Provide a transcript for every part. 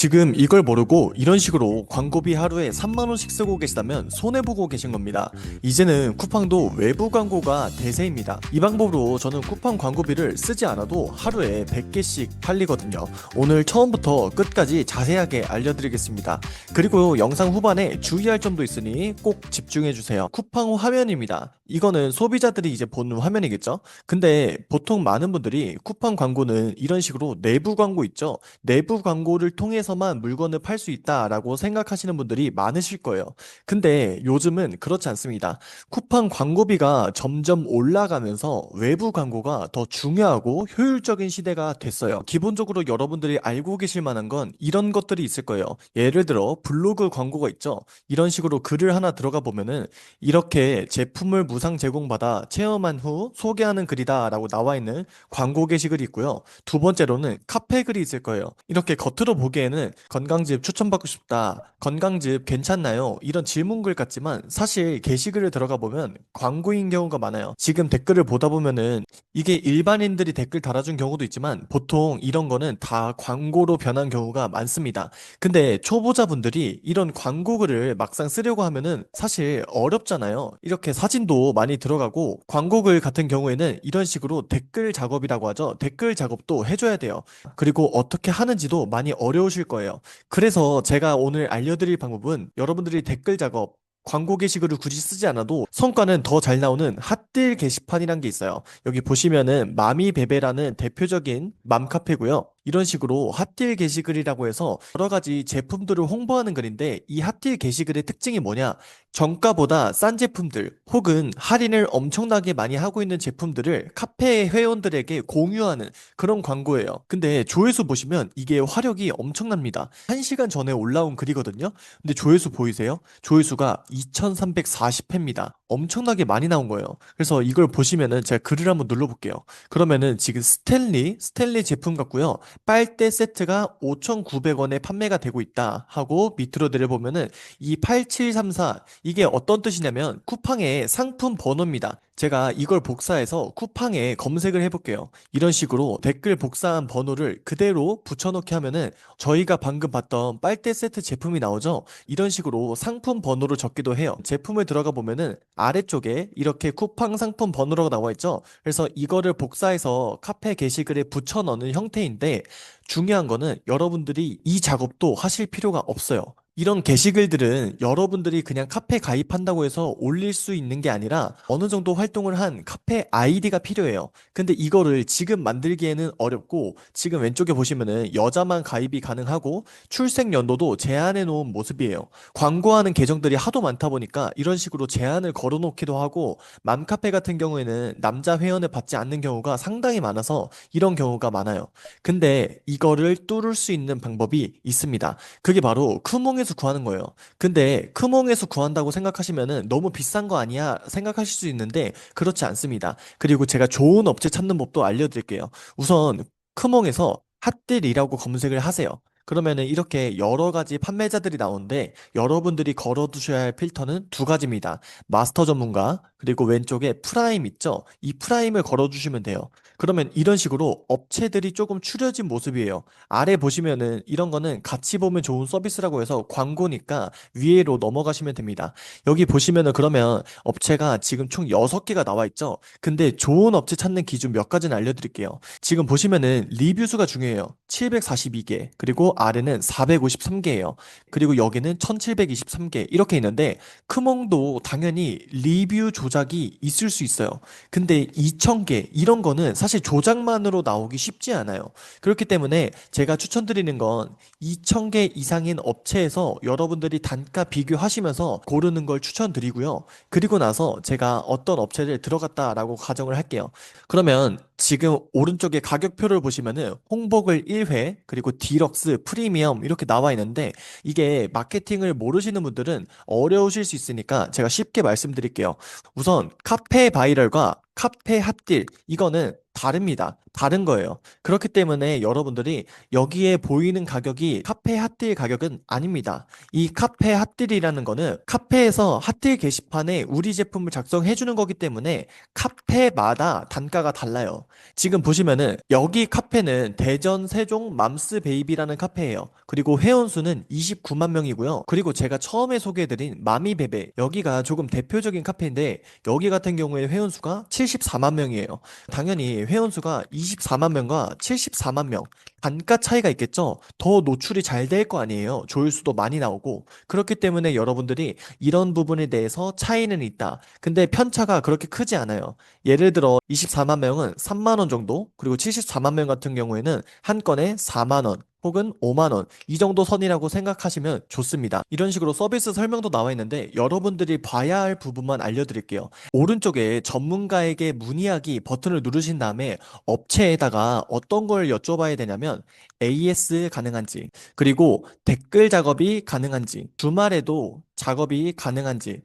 지금 이걸 모르고 이런 식으로 광고비 하루에 3만 원씩 쓰고 계시다면 손해보고 계신 겁니다. 이제는 쿠팡도 외부 광고가 대세입니다. 이 방법으로 저는 쿠팡 광고비를 쓰지 않아도 하루에 100개씩 팔리거든요. 오늘 처음부터 끝까지 자세하게 알려드리겠습니다. 그리고 영상 후반에 주의할 점도 있으니 꼭 집중해주세요. 쿠팡 화면입니다. 이거는 소비자들이 이제 보는 화면이겠죠? 근데 보통 많은 분들이 쿠팡 광고는 이런 식으로 내부 광고 있죠? 내부 광고를 통해서만 물건을 팔 수 있다라고 생각하시는 분들이 많으실 거예요. 근데 요즘은 그렇지 않습니다. 쿠팡 광고비가 점점 올라가면서 외부 광고가 더 중요하고 효율적인 시대가 됐어요. 기본적으로 여러분들이 알고 계실 만한 건 이런 것들이 있을 거예요. 예를 들어 블로그 광고가 있죠. 이런 식으로 글을 하나 들어가 보면은 이렇게 제품을 무상 제공받아 체험한 후 소개하는 글이다라고 나와 있는 광고 게시글이 있고요. 두 번째로는 카페 글이 있을 거예요. 이렇게 겉으로 보기에는 건강즙 추천받고 싶다. 건강즙 괜찮나요? 이런 질문글 같지만 사실 게시글을 들어가 보면 광고인 경우가 많아요. 지금 댓글을 보다 보면은 이게 일반인들이 댓글 달아준 경우도 있지만 보통 이런 거는 다 광고로 변한 경우가 많습니다. 근데 초보자분들이 이런 광고글을 막상 쓰려고 하면은 사실 어렵잖아요. 이렇게 사진도 많이 들어가고 광고글 같은 경우에는 이런 식으로 댓글 작업이라고 하죠. 댓글 작업도 해줘야 돼요. 그리고 어떻게 하는지도 많이 어려우실 거예요. 그래서 제가 오늘 알려드릴 방법은 여러분들이 댓글 작업, 광고 게시글을 굳이 쓰지 않아도 성과는 더 잘 나오는 핫딜 게시판이란 게 있어요. 여기 보시면은 마미베베라는 대표적인 맘카페고요. 이런 식으로 핫딜 게시글이라고 해서 여러 가지 제품들을 홍보하는 글인데 이 핫딜 게시글의 특징이 뭐냐? 정가보다 싼 제품들 혹은 할인을 엄청나게 많이 하고 있는 제품들을 카페 회원들에게 공유하는 그런 광고예요. 근데 조회수 보시면 이게 화력이 엄청납니다. 1시간 전에 올라온 글이거든요. 근데 조회수 보이세요? 조회수가 2340회입니다. 엄청나게 많이 나온 거예요. 그래서 이걸 보시면은 제가 글을 한번 눌러볼게요. 그러면은 지금 스탠리 제품 같고요. 빨대 세트가 5,900원에 판매가 되고 있다 하고 밑으로 내려보면은 이 8734 이게 어떤 뜻이냐면 쿠팡의 상품 번호입니다. 제가 이걸 복사해서 쿠팡에 검색을 해볼게요. 이런 식으로 댓글 복사한 번호를 그대로 붙여넣기 하면은 저희가 방금 봤던 빨대 세트 제품이 나오죠? 이런 식으로 상품 번호를 적기도 해요. 제품을 들어가 보면은 아래쪽에 이렇게 쿠팡 상품 번호라고 나와 있죠? 그래서 이거를 복사해서 카페 게시글에 붙여 넣는 형태인데 중요한 거는 여러분들이 이 작업도 하실 필요가 없어요. 이런 게시글들은 여러분들이 그냥 카페 가입한다고 해서 올릴 수 있는 게 아니라 어느 정도 활동을 한 카페 아이디가 필요해요. 근데 이거를 지금 만들기에는 어렵고 지금 왼쪽에 보시면은 여자만 가입이 가능하고 출생 연도도 제한해 놓은 모습이에요. 광고하는 계정들이 하도 많다 보니까 이런 식으로 제한을 걸어 놓기도 하고 맘카페 같은 경우에는 남자 회원을 받지 않는 경우가 상당히 많아서 이런 경우가 많아요. 근데 이거를 뚫을 수 있는 방법이 있습니다. 그게 바로 크몽에서 구하는 거예요. 근데 크몽에서 구한다고 생각하시면은 너무 비싼 거 아니야 생각하실 수 있는데 그렇지 않습니다. 그리고 제가 좋은 업체 찾는 법도 알려드릴게요. 우선 크몽에서 핫딜이라고 검색을 하세요. 그러면은 이렇게 여러 가지 판매자들이 나오는데 여러분들이 걸어두셔야 할 필터는 두 가지입니다. 마스터 전문가, 그리고 왼쪽에 프라임 있죠? 이 프라임을 걸어주시면 돼요. 그러면 이런 식으로 업체들이 조금 추려진 모습이에요. 아래 보시면은 이런 거는 같이 보면 좋은 서비스라고 해서 광고니까 위로 넘어가시면 됩니다. 여기 보시면은 그러면 업체가 지금 총 6개가 나와 있죠? 근데 좋은 업체 찾는 기준 몇 가지는 알려드릴게요. 지금 보시면은 리뷰 수가 중요해요. 742개, 그리고 아래는 453개예요. 그리고 여기는 1723개 이렇게 있는데 크몽도 당연히 리뷰 조작이 있을 수 있어요. 근데 2000개 이런 거는 사실 조작만으로 나오기 쉽지 않아요. 그렇기 때문에 제가 추천드리는 건 2000개 이상인 업체에서 여러분들이 단가 비교하시면서 고르는 걸 추천드리고요. 그리고 나서 제가 어떤 업체를 들어갔다라고 가정을 할게요. 그러면 지금 오른쪽에 가격표를 보시면은 홍보글 1회, 그리고 디럭스, 프리미엄 이렇게 나와 있는데 이게 마케팅을 모르시는 분들은 어려우실 수 있으니까 제가 쉽게 말씀드릴게요. 우선 카페 바이럴과 카페 핫딜 이거는 다릅니다. 다른 거예요. 그렇기 때문에 여러분들이 여기에 보이는 가격이 카페 핫딜 가격은 아닙니다. 이 카페 핫딜이라는 거는 카페에서 핫딜 게시판에 우리 제품을 작성해 주는 거기 때문에 카페마다 단가가 달라요. 지금 보시면은 여기 카페는 대전 세종 맘스 베이비라는 카페예요. 그리고 회원수는 29만 명이고요. 그리고 제가 처음에 소개해드린 마미베베 여기가 조금 대표적인 카페인데 여기 같은 경우에 회원수가 74만 명이에요. 당연히 회원수가 24만 명과 74만 명 단가 차이가 있겠죠. 더 노출이 잘 될 거 아니에요. 조회수도 많이 나오고 그렇기 때문에 여러분들이 이런 부분에 대해서 차이는 있다. 근데 편차가 그렇게 크지 않아요. 예를 들어 24만 명은 3만 원 정도, 그리고 74만 명 같은 경우에는 한 건에 4만 원 혹은 5만 원 이 정도 선이라고 생각하시면 좋습니다. 이런 식으로 서비스 설명도 나와 있는데 여러분들이 봐야 할 부분만 알려드릴게요. 오른쪽에 전문가에게 문의하기 버튼을 누르신 다음에 업체에다가 어떤 걸 여쭤봐야 되냐면 AS 가능한지, 그리고 댓글 작업이 가능한지, 주말에도 작업이 가능한지,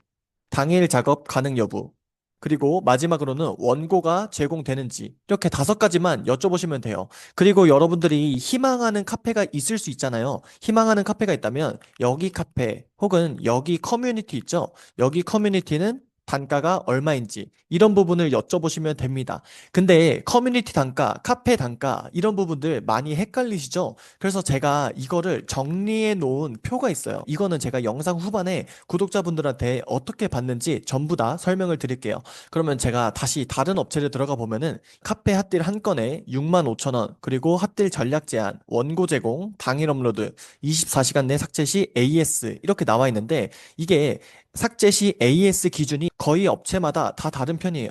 당일 작업 가능 여부, 그리고 마지막으로는 원고가 제공되는지 이렇게 5가지만 여쭤보시면 돼요. 그리고 여러분들이 희망하는 카페가 있을 수 있잖아요. 희망하는 카페가 있다면 여기 카페 혹은 여기 커뮤니티 있죠? 여기 커뮤니티는 단가가 얼마인지 이런 부분을 여쭤보시면 됩니다. 근데 커뮤니티 단가, 카페 단가 이런 부분들 많이 헷갈리시죠? 그래서 제가 이거를 정리해 놓은 표가 있어요. 이거는 제가 영상 후반에 구독자분들한테 어떻게 받는지 전부 다 설명을 드릴게요. 그러면 제가 다시 다른 업체를 들어가 보면은 카페 핫딜 한 건에 6만 5천 원, 그리고 핫딜 전략 제한, 원고 제공, 당일 업로드, 24시간 내 삭제 시 AS 이렇게 나와 있는데 이게 삭제 시 AS 기준이 거의 업체마다 다 다른 편이에요.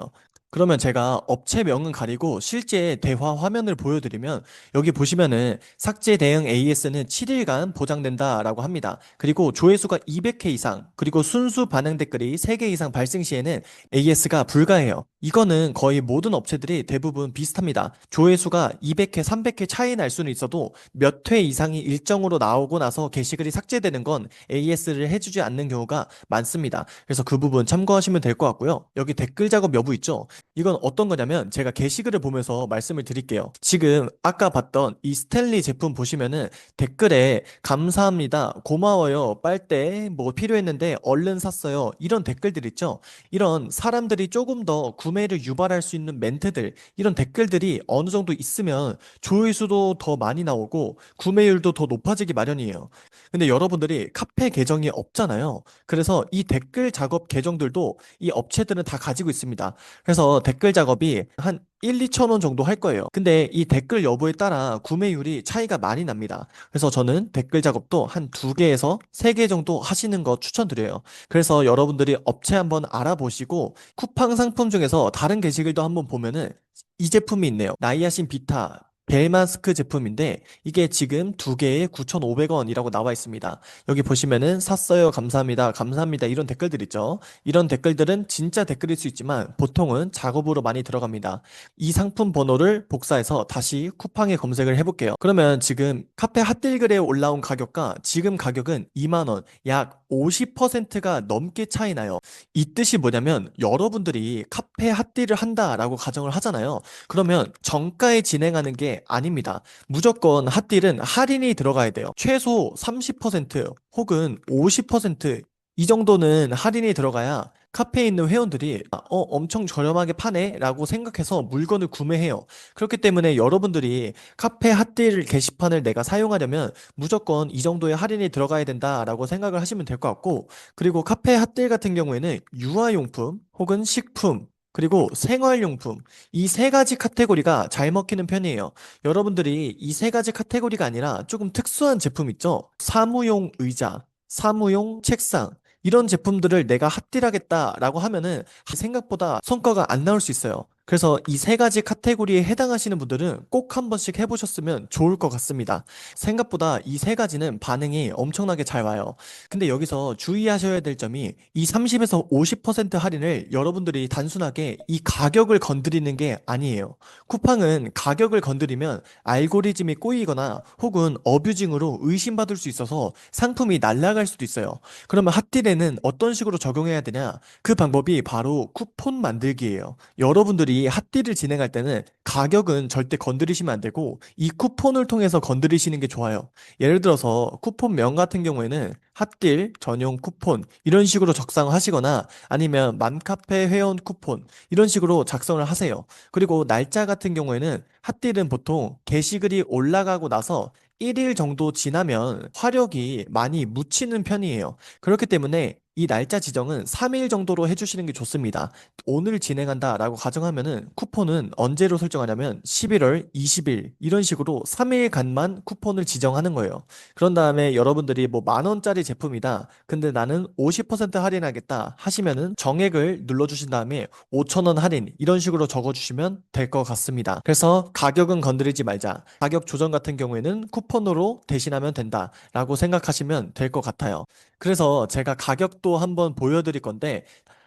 그러면 제가 업체명은 가리고 실제 대화 화면을 보여드리면 여기 보시면은 삭제 대응 AS는 7일간 보장된다라고 합니다. 그리고 조회수가 200회 이상, 그리고 순수 반응 댓글이 3개 이상 발생 시에는 AS가 불가해요. 이거는 거의 모든 업체들이 대부분 비슷합니다. 조회수가 200회, 300회 차이 날 수는 있어도 몇 회 이상이 일정으로 나오고 나서 게시글이 삭제되는 건 AS를 해주지 않는 경우가 많습니다. 그래서 그 부분 참고하시면 될 것 같고요. 여기 댓글 작업 여부 있죠? 이건 어떤 거냐면 제가 게시글을 보면서 말씀을 드릴게요. 지금 아까 봤던 이 스탠리 제품 보시면은 댓글에 감사합니다, 고마워요, 빨대 뭐 필요했는데 얼른 샀어요 이런 댓글들 있죠. 이런 사람들이 조금 더 구매를 유발할 수 있는 멘트들, 이런 댓글들이 어느 정도 있으면 조회수도 더 많이 나오고 구매율도 더 높아지기 마련이에요. 근데 여러분들이 카페 계정이 없잖아요. 그래서 이 댓글 작업 계정들도 이 업체들은 다 가지고 있습니다. 그래서 댓글 작업이 한 1, 2천 원 정도 할 거예요. 근데 이 댓글 여부에 따라 구매율이 차이가 많이 납니다. 그래서 저는 댓글 작업도 한 2개에서 3개 정도 하시는 거 추천드려요. 그래서 여러분들이 업체 한번 알아보시고 쿠팡 상품 중에서 다른 게시글도 한번 보면은 이 제품이 있네요. 나이아신 비타 벨마스크 제품인데 이게 지금 2개에 9,500원이라고 나와 있습니다. 여기 보시면은 샀어요, 감사합니다, 감사합니다 이런 댓글들 있죠. 이런 댓글들은 진짜 댓글일 수 있지만 보통은 작업으로 많이 들어갑니다. 이 상품 번호를 복사해서 다시 쿠팡에 검색을 해볼게요. 그러면 지금 카페 핫딜글에 올라온 가격과 지금 가격은 2만 원, 약 50%가 넘게 차이 나요. 이 뜻이 뭐냐면 여러분들이 카페 핫딜을 한다라고 가정을 하잖아요. 그러면 정가에 진행하는 게 아닙니다. 무조건 핫딜은 할인이 들어가야 돼요. 최소 30% 혹은 50%이 정도는 할인이 들어가야 카페에 있는 회원들이 엄청 저렴하게 파네 라고 생각해서 물건을 구매해요. 그렇기 때문에 여러분들이 카페 핫딜 게시판을 내가 사용하려면 무조건 이 정도의 할인이 들어가야 된다라고 생각을 하시면 될 것 같고, 그리고 카페 핫딜 같은 경우에는 유아용품 혹은 식품 그리고 생활용품, 이 3가지 카테고리가 잘 먹히는 편이에요. 여러분들이 이 3가지 카테고리가 아니라 조금 특수한 제품 있죠? 사무용 의자, 사무용 책상, 이런 제품들을 내가 핫딜하겠다라고 하면은 생각보다 성과가 안 나올 수 있어요. 그래서 이 3가지 카테고리에 해당하시는 분들은 꼭 한 번씩 해보셨으면 좋을 것 같습니다. 생각보다 이 3가지는 반응이 엄청나게 잘 와요. 근데 여기서 주의하셔야 될 점이 이 30에서 50% 할인을 여러분들이 단순하게 이 가격을 건드리는 게 아니에요. 쿠팡은 가격을 건드리면 알고리즘이 꼬이거나 혹은 어뷰징으로 의심받을 수 있어서 상품이 날아갈 수도 있어요. 그러면 핫딜에는 어떤 식으로 적용해야 되냐? 그 방법이 바로 쿠폰 만들기예요. 여러분들이 여러분들이 핫딜을 진행할 때는 가격은 절대 건드리시면 안 되고 이 쿠폰을 통해서 건드리시는 게 좋아요. 예를 들어서 쿠폰명 같은 경우에는 핫딜 전용 쿠폰 이런 식으로 작성하시거나 아니면 맘카페 회원 쿠폰 이런 식으로 작성을 하세요. 그리고 날짜 같은 경우에는 핫딜은 보통 게시글이 올라가고 나서 1일 정도 지나면 화력이 많이 묻히는 편이에요. 그렇기 때문에 이 날짜 지정은 3일 정도로 해주시는 게 좋습니다. 오늘 진행한다라고 가정하면은 쿠폰은 언제로 설정하냐면 11월 20일 이런 식으로 3일간만 쿠폰을 지정하는 거예요. 그런 다음에 여러분들이 뭐 10,000원짜리 제품이다. 근데 나는 50% 할인하겠다 하시면은 정액을 눌러주신 다음에 5,000원 할인 이런 식으로 적어주시면 될 것 같습니다. 그래서 가격은 건드리지 말자. 가격 조정 같은 경우에는 쿠폰으로 대신하면 된다라고 생각하시면 될 것 같아요. 그래서 제가 가격도 한번 보여드릴 건데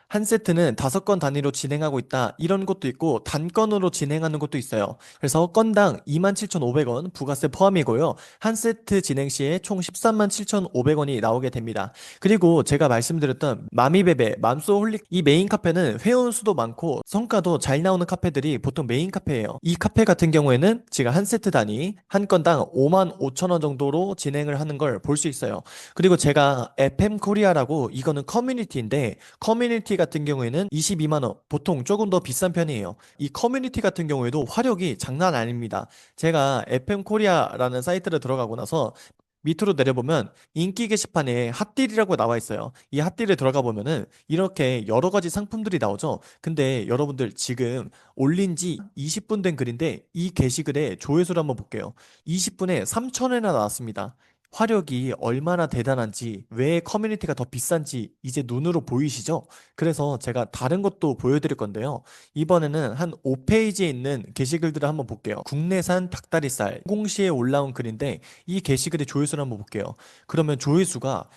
한 세트는 5건 단위로 진행하고 있다. 이런 것도 있고 단건으로 진행하는 것도 있어요. 그래서 건당 27,500원 부가세 포함이고요. 한 세트 진행 시에 총 137,500원이 나오게 됩니다. 그리고 제가 말씀드렸던 마미베베, 맘소홀릭 이 메인 카페는 회원 수도 많고 성과도 잘 나오는 카페들이 보통 메인 카페예요. 이 카페 같은 경우에는 지금 한 세트 단위 한 건당 55,000원 정도로 진행을 하는 걸 볼 수 있어요. 그리고 제가 FM 코리아라고 이거는 커뮤니티인데 커뮤니티 같은 경우에는 22만 원, 보통 조금 더 비싼 편이에요. 이 커뮤니티 같은 경우에도 화력이 장난 아닙니다. 제가 FM 코리아라는 사이트를 들어가고 나서 밑으로 내려보면 인기 게시판에 핫딜이라고 나와 있어요. 이 핫딜에 들어가 보면은 이렇게 여러 가지 상품들이 나오죠. 근데 여러분들 지금 올린 지 20분 된 글인데 이 게시글에 조회수를 한번 볼게요. 20분에 3,000회나 나왔습니다. 화력이 얼마나 대단한지, 왜 커뮤니티가 더 비싼지 이제 눈으로 보이시죠? 그래서 제가 다른 것도 보여드릴 건데요. 이번에는 한 5페이지에 있는 게시글들을 한번 볼게요. 국내산 닭다리살 공시에 올라온 글인데 이 게시글의 조회수를 한번 볼게요. 그러면 조회수가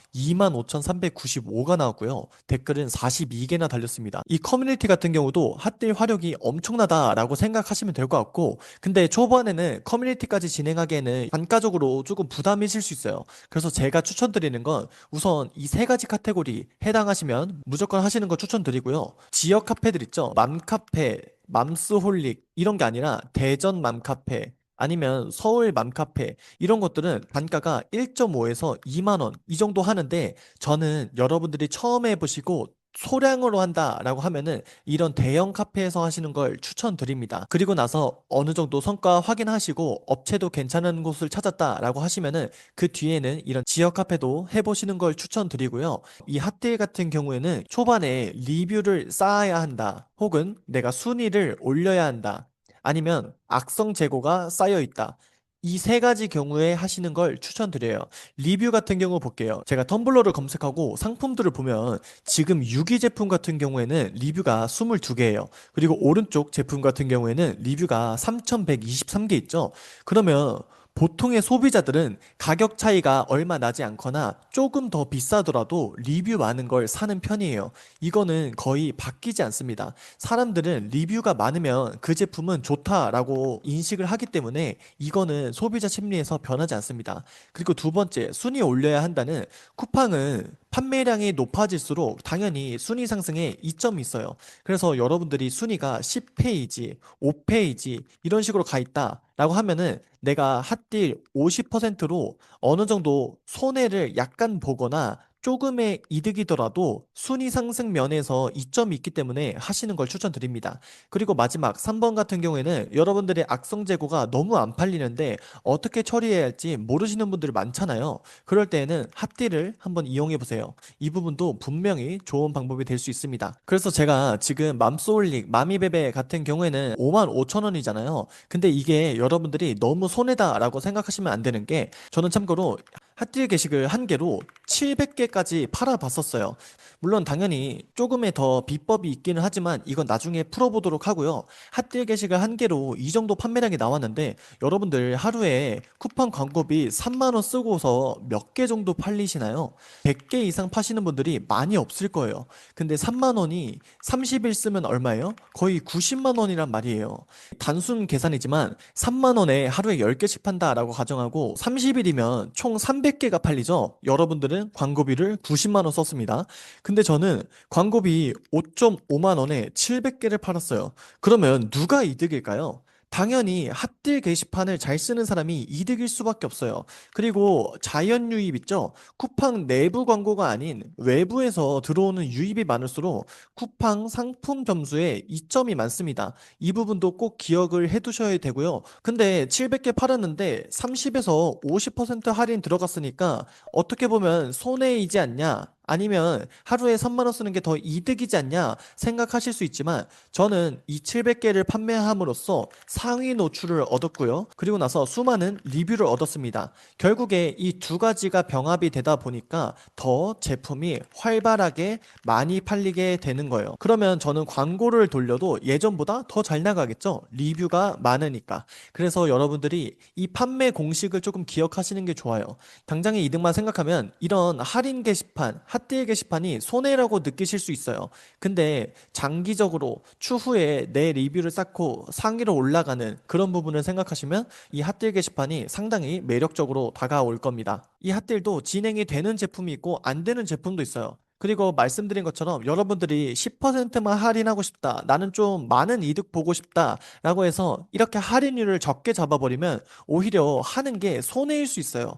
25,395가 나왔고요. 댓글은 42개나 달렸습니다. 이 커뮤니티 같은 경우도 핫딜 화력이 엄청나다라고 생각하시면 될 것 같고 근데 초반에는 커뮤니티까지 진행하기에는 단가적으로 조금 부담이실 수 있어요. 그래서 제가 추천드리는 건 우선 이 세 가지 카테고리 해당하시면 무조건 하시는 거 추천드리고요. 지역 카페들 있죠? 맘카페, 맘스홀릭 이런 게 아니라 대전 맘카페 아니면 서울 맘카페 이런 것들은 단가가 1.5에서 2만 원 이 정도 하는데 저는 여러분들이 처음 해보시고 소량으로 한다라고 하면은 이런 대형 카페에서 하시는 걸 추천드립니다. 그리고 나서 어느 정도 성과 확인하시고 업체도 괜찮은 곳을 찾았다라고 하시면은 그 뒤에는 이런 지역 카페도 해보시는 걸 추천드리고요. 이 핫딜 같은 경우에는 초반에 리뷰를 쌓아야 한다. 혹은 내가 순위를 올려야 한다. 아니면 악성 재고가 쌓여 있다. 이 세 가지 경우에 하시는 걸 추천드려요. 리뷰 같은 경우 볼게요. 제가 텀블러를 검색하고 상품들을 보면 지금 유기 제품 같은 경우에는 리뷰가 22개예요. 그리고 오른쪽 제품 같은 경우에는 리뷰가 3,123개 있죠. 그러면 보통의 소비자들은 가격 차이가 얼마 나지 않거나 조금 더 비싸더라도 리뷰 많은 걸 사는 편이에요. 이거는 거의 바뀌지 않습니다. 사람들은 리뷰가 많으면 그 제품은 좋다라고 인식을 하기 때문에 이거는 소비자 심리에서 변하지 않습니다. 그리고 두 번째, 순위 올려야 한다는 쿠팡은 판매량이 높아질수록 당연히 순위 상승에 이점이 있어요. 그래서 여러분들이 순위가 10페이지, 5페이지 이런 식으로 가 있다라고 하면은 내가 핫딜 50%로 어느 정도 손해를 약간 보거나 조금의 이득이더라도 순위 상승 면에서 이점이 있기 때문에 하시는 걸 추천드립니다. 그리고 마지막 3번 같은 경우에는 여러분들의 악성 재고가 너무 안 팔리는데 어떻게 처리해야 할지 모르시는 분들이 많잖아요. 그럴 때에는 핫딜을 한번 이용해 보세요. 이 부분도 분명히 좋은 방법이 될 수 있습니다. 그래서 제가 지금 맘소울릭, 마미베베 같은 경우에는 55,000원이잖아요. 근데 이게 여러분들이 너무 손해다라고 생각하시면 안 되는 게 저는 참고로 핫딜 게시글 한 개로 700개까지 팔아봤었어요. 물론 당연히 조금의 더 비법이 있기는 하지만 이건 나중에 풀어보도록 하고요. 핫딜 게시글 한 개로 이 정도 판매량이 나왔는데 여러분들 하루에 쿠팡 광고비 3만 원 쓰고서 몇 개 정도 팔리시나요? 100개 이상 파시는 분들이 많이 없을 거예요. 근데 3만 원이 30일 쓰면 얼마예요? 거의 90만 원이란 말이에요. 단순 계산이지만 3만 원에 하루에 10개씩 판다라고 가정하고 30일이면 총 300개가 팔리죠. 여러분들은 저는 광고비를 90만 원 썼습니다. 근데 저는 광고비 5.5만 원에 700개를 팔았어요. 그러면 누가 이득일까요? 당연히 핫딜 게시판을 잘 쓰는 사람이 이득일 수밖에 없어요. 그리고 자연 유입 있죠? 쿠팡 내부 광고가 아닌 외부에서 들어오는 유입이 많을수록 쿠팡 상품 점수에 이점이 많습니다. 이 부분도 꼭 기억을 해 두셔야 되고요. 근데 700개 팔았는데 30에서 50% 할인 들어갔으니까 어떻게 보면 손해이지 않냐? 아니면 하루에 3만 원 쓰는 게 더 이득이지 않냐 생각하실 수 있지만 저는 이 700개를 판매함으로써 상위 노출을 얻었고요. 그리고 나서 수많은 리뷰를 얻었습니다. 결국에 이 두 가지가 병합이 되다 보니까 더 제품이 활발하게 많이 팔리게 되는 거예요. 그러면 저는 광고를 돌려도 예전보다 더 잘 나가겠죠? 리뷰가 많으니까. 그래서 여러분들이 이 판매 공식을 조금 기억하시는 게 좋아요. 당장의 이득만 생각하면 이런 할인 게시판, 핫딜 게시판이 손해라고 느끼실 수 있어요. 근데 장기적으로 추후에 내 리뷰를 쌓고 상위로 올라가는 그런 부분을 생각하시면 이 핫딜 게시판이 상당히 매력적으로 다가올 겁니다. 이 핫딜도 진행이 되는 제품이 있고 안 되는 제품도 있어요. 그리고 말씀드린 것처럼 여러분들이 10%만 할인하고 싶다. 나는 좀 많은 이득 보고 싶다. 라고 해서 이렇게 할인율을 적게 잡아버리면 오히려 하는 게 손해일 수 있어요.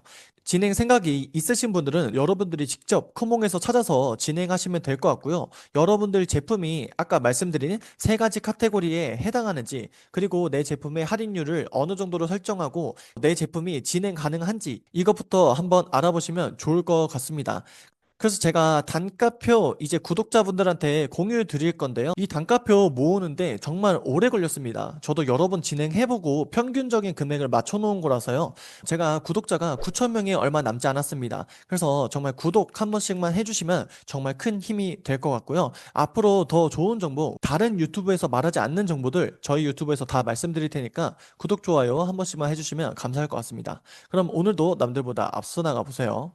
진행 생각이 있으신 분들은 여러분들이 직접 쿠몽에서 찾아서 진행하시면 될 것 같고요. 여러분들 제품이 아까 말씀드린 세 가지 카테고리에 해당하는지, 그리고 내 제품의 할인율을 어느 정도로 설정하고 내 제품이 진행 가능한지 이것부터 한번 알아보시면 좋을 것 같습니다. 그래서 제가 단가표 이제 구독자분들한테 공유 드릴 건데요. 이 단가표 모으는데 정말 오래 걸렸습니다. 저도 여러 번 진행해보고 평균적인 금액을 맞춰놓은 거라서요. 제가 구독자가 9천 명이 얼마 남지 않았습니다. 그래서 정말 구독 한 번씩만 해주시면 정말 큰 힘이 될 것 같고요. 앞으로 더 좋은 정보, 다른 유튜브에서 말하지 않는 정보들 저희 유튜브에서 다 말씀드릴 테니까 구독, 좋아요 한 번씩만 해주시면 감사할 것 같습니다. 그럼 오늘도 남들보다 앞서 나가 보세요.